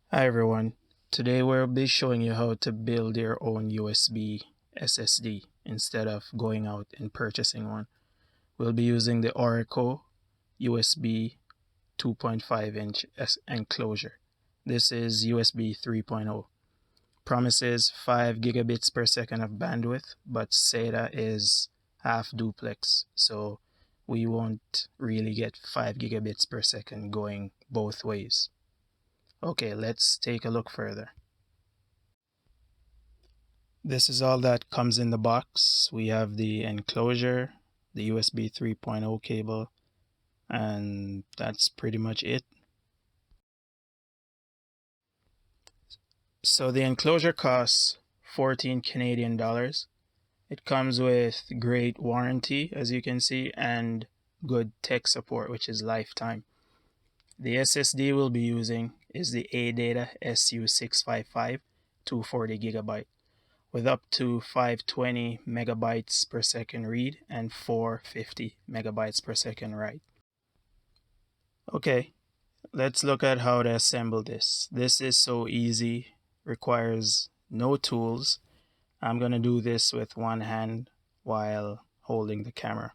Hi everyone. Today we'll be showing you how to build your own USB SSD instead of going out and purchasing one. We'll be using the Orico USB 2.5-inch enclosure. This is USB 3.0. Promises 5 gigabits per second of bandwidth, but SATA is half duplex, so we won't really get 5 gigabits per second going both ways. Okay, let's take a look further. This is all that comes in the box. We have the enclosure, the USB 3.0 cable, and that's pretty much it. So the enclosure costs 14 Canadian dollars. It comes with great warranty, as you can see, and good tech support, which is lifetime. The SSD we'll be using is the ADATA SU655 240 gigabyte with up to 520 megabytes per second read and 450 megabytes per second write. Okay, let's look at how to assemble this. This is so easy, requires no tools. I'm going to do this with one hand while holding the camera.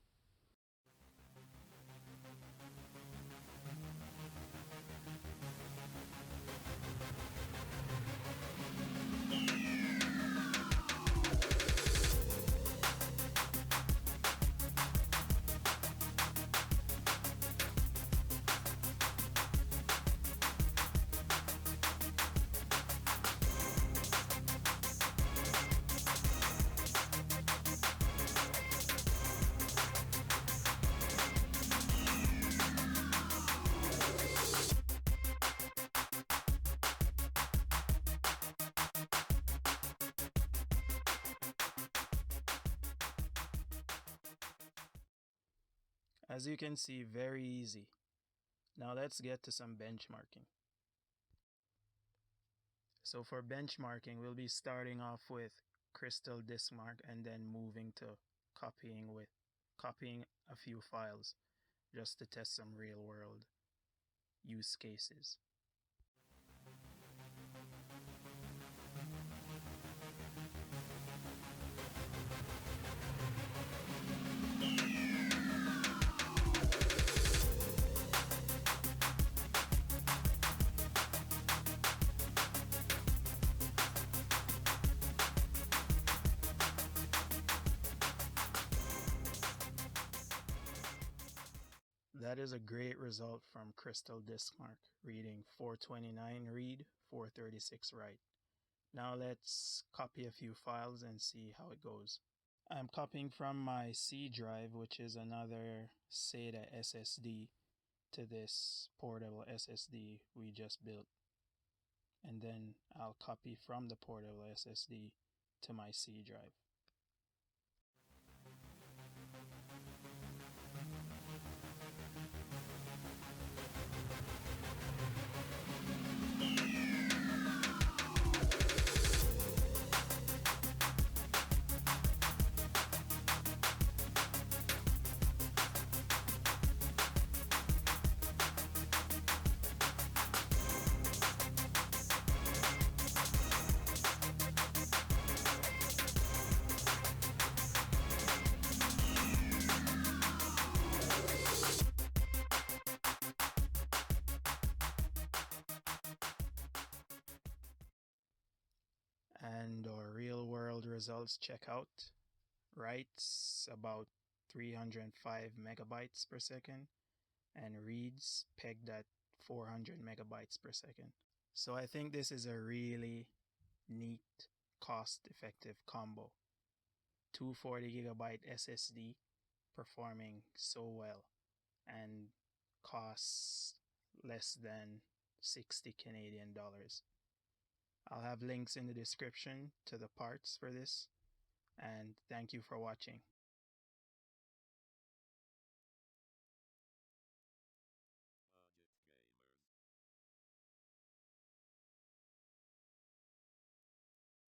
As you can see, very easy. Now let's get to some benchmarking. So for benchmarking, we'll be starting off with Crystal Disk Mark and then moving to copying a few files just to test some real world use cases. That is a great result from Crystal Disk Mark, reading 429 read, 436 write. Now let's copy a few files and see how it goes. I'm copying from my C drive, which is another SATA SSD, to this portable SSD we just built. And then I'll copy from the portable SSD to my C drive. And our real world results check out. Writes about 305 megabytes per second and reads pegged at 400 megabytes per second. So I think this is a really neat, cost-effective combo. 240 gigabyte SSD performing so well and costs less than 60 Canadian dollars. I'll have links in the description to the parts for this, and thank you for watching.